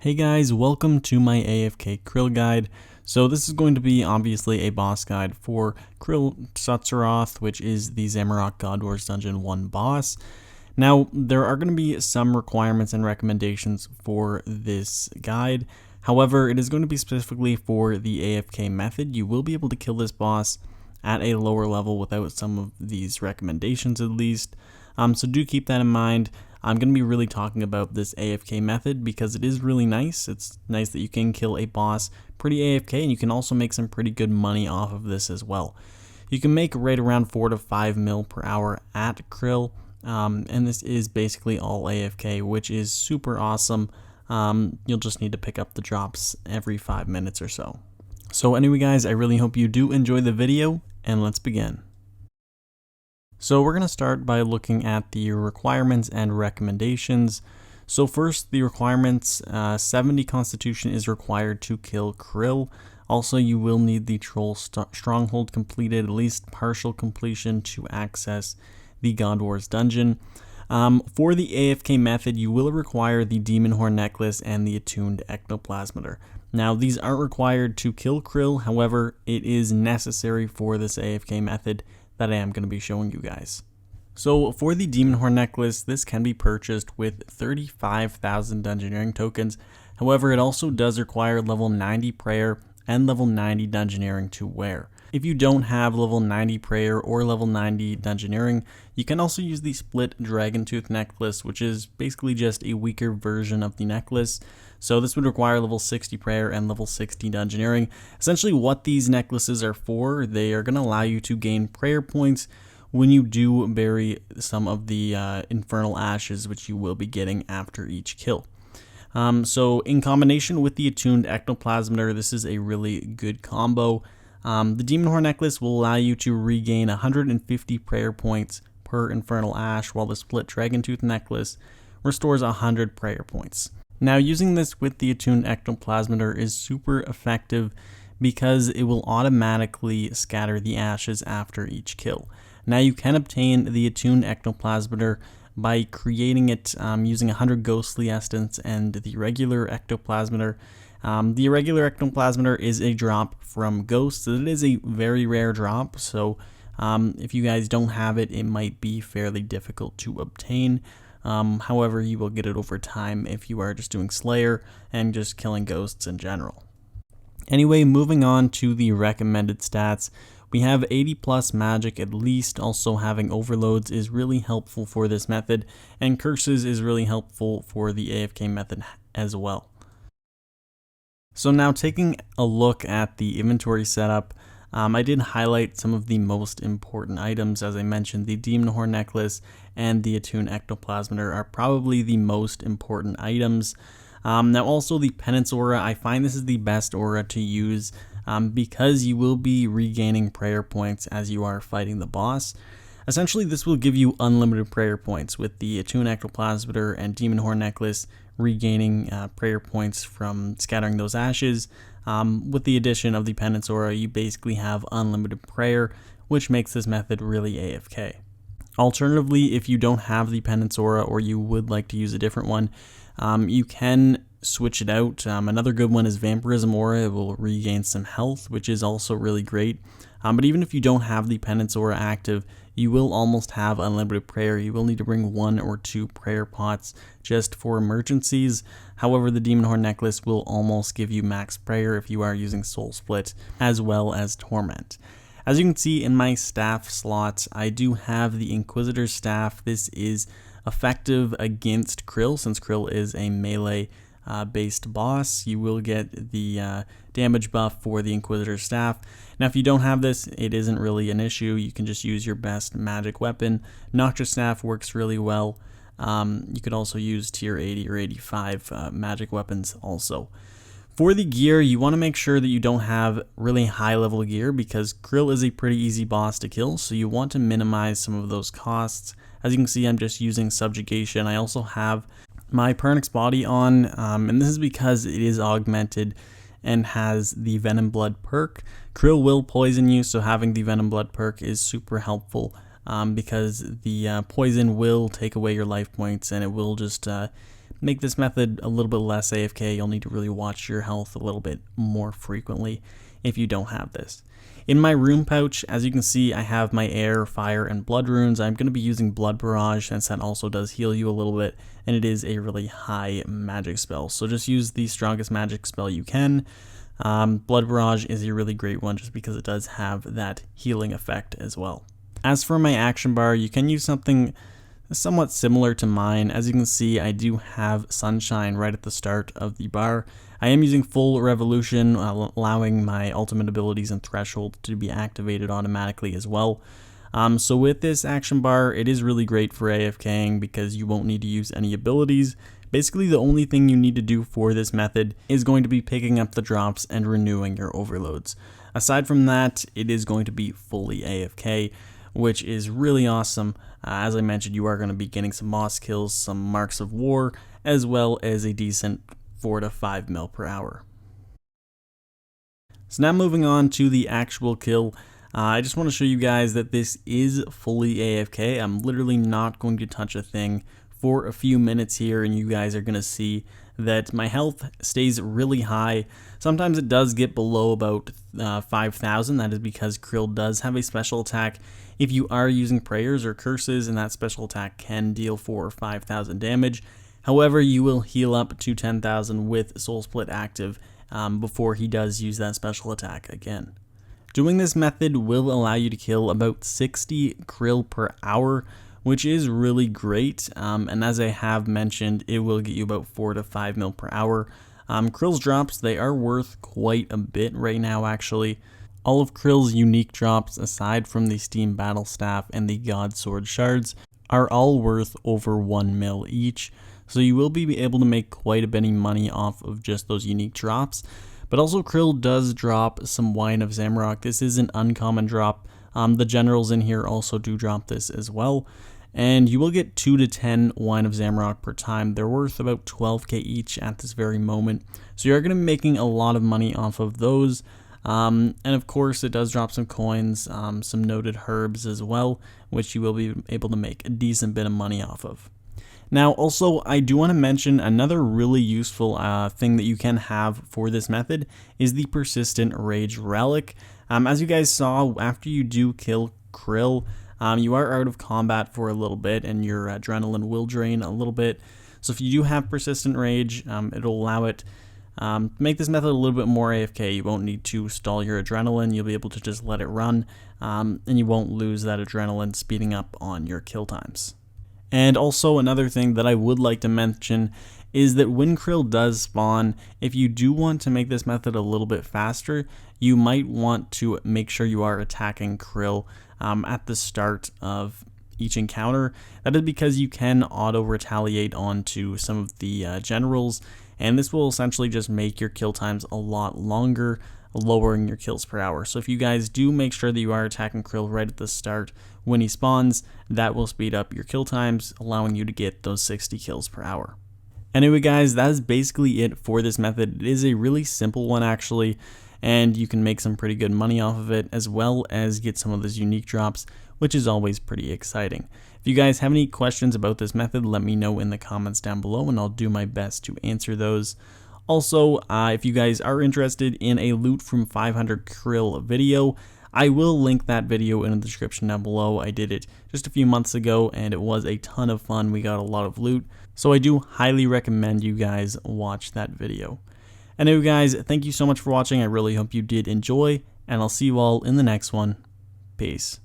Hey guys, welcome to my AFK Kril guide. So this is going to be obviously a boss guide for Kril Tsutsaroth, which is the Zamorak God Wars Dungeon 1 boss. Now, there are going to be some requirements and recommendations for this guide. However, it is going to be specifically for the AFK method. You will be able to kill this boss at a lower level without some of these recommendations at least. So do keep that in mind. I'm going to be really talking about this AFK method because it is really nice. It's nice that you can kill a boss pretty AFK, and you can also make some pretty good money off of this as well. You can make right around 4 to 5 mil per hour at Kril, and this is basically all AFK, which is super awesome. You'll just need to pick up the drops every 5 minutes or so. So anyway guys, I really hope you do enjoy the video, and let's begin. So we're going to start by looking at the requirements and recommendations. So first, the requirements, 70 constitution is required to kill Kril. Also, you will need the troll stronghold completed, at least partial completion, to access the God Wars dungeon. For the AFK method, you will require the demon horn necklace and the attuned ectoplasmator. Now, these aren't required to kill Kril, however, it is necessary for this AFK method that I am going to be showing you guys. So for the demon horn necklace, this can be purchased with 35,000 dungeoneering tokens. However, it also does require level 90 prayer and level 90 dungeoneering to wear. If you don't have level 90 prayer or level 90 dungeoneering, you can also use the split dragon tooth necklace, which is basically just a weaker version of the necklace. So this would require level 60 prayer and level 60 dungeoneering. Essentially what these necklaces are for, they are going to allow you to gain prayer points when you do bury some of the infernal ashes, which you will be getting after each kill. So in combination with the attuned ectoplasmator, this is a really good combo. The demon horn necklace will allow you to regain 150 prayer points per infernal ash, while the split dragon tooth necklace restores 100 prayer points. Now, using this with the attuned ectoplasmator is super effective because it will automatically scatter the ashes after each kill. Now, you can obtain the attuned ectoplasmator by creating it using 100 ghostly essence and the regular ectoplasmator. The irregular ectoplasmator is a drop from ghosts. It is a very rare drop, so if you guys don't have it, it might be fairly difficult to obtain. However, you will get it over time if you are just doing Slayer and just killing ghosts in general. Anyway, moving on to the recommended stats. We have 80 plus magic at least. Also, having overloads is really helpful for this method, and curses is really helpful for the AFK method as well. So now taking a look at the inventory setup, I did highlight some of the most important items. As I mentioned, the demon horn necklace and the attuned ectoplasmator are probably the most important items. Now also the penance aura, I find this is the best aura to use because you will be regaining prayer points as you are fighting the boss. Essentially, this will give you unlimited prayer points with the attuned ectoplasmator and demon horn necklace regaining prayer points from scattering those ashes. With the addition of the penance aura, you basically have unlimited prayer, which makes this method really AFK. Alternatively, if you don't have the penance aura or you would like to use a different one, you can switch it out. Another good one is vampirism aura. It will regain some health, which is also really great. But even if you don't have the penance aura active, you will almost have unlimited prayer. You will need to bring 1 or 2 prayer pots just for emergencies. However, the demon horn necklace will almost give you max prayer if you are using soul split as well as torment. As you can see in my staff slots, I do have the Inquisitor staff. This is effective against Kril, since Kril is a melee based boss. You will get the damage buff for the Inquisitor staff. Now, if you don't have this, it isn't really an issue. You can just use your best magic weapon. Noctua staff works really well. You could also use tier 80 or 85 magic weapons also. For the gear, you want to make sure that you don't have really high level gear because Kril is a pretty easy boss to kill, so you want to minimize some of those costs. As you can see, I'm just using subjugation. I also have my Pernix body on, and this is because it is augmented and has the Venom Blood perk. Kril will poison you, so having the Venom Blood perk is super helpful because the poison will take away your life points, and it will just make this method a little bit less AFK, you'll need to really watch your health a little bit more frequently if you don't have this. In my rune pouch, as you can see, I have my air, fire, and blood runes. I'm going to be using Blood Barrage since that also does heal you a little bit, and it is a really high magic spell. So just use the strongest magic spell you can. Blood Barrage is a really great one just because it does have that healing effect as well. As for my action bar, you can use something somewhat similar to mine. As you can see, I do have Sunshine right at the start of the bar. I am using full revolution, allowing my ultimate abilities and threshold to be activated automatically as well. So with this action bar, it is really great for AFKing because you won't need to use any abilities. Basically, the only thing you need to do for this method is going to be picking up the drops and renewing your overloads. Aside from that, it is going to be fully AFK, which is really awesome. As I mentioned, you are going to be getting some moss kills, some marks of war, as well as a decent 4 to 5 mil per hour. So now moving on to the actual kill, I just want to show you guys that this is fully AFK. I'm literally not going to touch a thing for a few minutes here, and you guys are going to see that my health stays really high. Sometimes it does get below about 5,000. That is because Kril does have a special attack if you are using prayers or curses, and that special attack can deal 4,000 or 5,000 damage. However, you will heal up to 10,000 with Soul Split active before he does use that special attack again. Doing this method will allow you to kill about 60 Kril per hour, which is really great, and as I have mentioned, it will get you about 4 to 5 mil per hour. Kril's drops, they are worth quite a bit right now actually. All of Kril's unique drops, aside from the Steam Battle Staff and the God Sword Shards, are all worth over 1 mil each, so you will be able to make quite a bit of money off of just those unique drops. But also Kril does drop some Wine of Zamorak. This is an uncommon drop. The generals in here also do drop this as well. And you will get 2 to 10 Wine of Zamorak per time. They're worth about 12k each at this very moment. So you're going to be making a lot of money off of those. And of course it does drop some coins, some noted herbs as well, which you will be able to make a decent bit of money off of. Now also, I do want to mention another really useful thing that you can have for this method is the Persistent Rage Relic. As you guys saw, after you do kill Kril, you are out of combat for a little bit and your adrenaline will drain a little bit. So if you do have Persistent Rage, it'll allow it make this method a little bit more AFK. You won't need to stall your adrenaline. You'll be able to just let it run, and you won't lose that adrenaline, speeding up on your kill times. And also another thing that I would like to mention is that when Kril does spawn, if you do want to make this method a little bit faster, you might want to make sure you are attacking Kril at the start of each encounter. That is because you can auto retaliate onto some of the generals, and this will essentially just make your kill times a lot longer, lowering your kills per hour. So if you guys do make sure that you are attacking Kril right at the start when he spawns, that will speed up your kill times, allowing you to get those 60 kills per hour. Anyway guys, that is basically it for this method. It is a really simple one actually, and you can make some pretty good money off of it, as well as get some of those unique drops, which is always pretty exciting. If you guys have any questions about this method, let me know in the comments down below and I'll do my best to answer those. Also, if you guys are interested in a loot from 500 Kril video, I will link that video in the description down below. I did it just a few months ago and it was a ton of fun. We got a lot of loot, so I do highly recommend you guys watch that video. Anyway guys, thank you so much for watching. I really hope you did enjoy, and I'll see you all in the next one. Peace.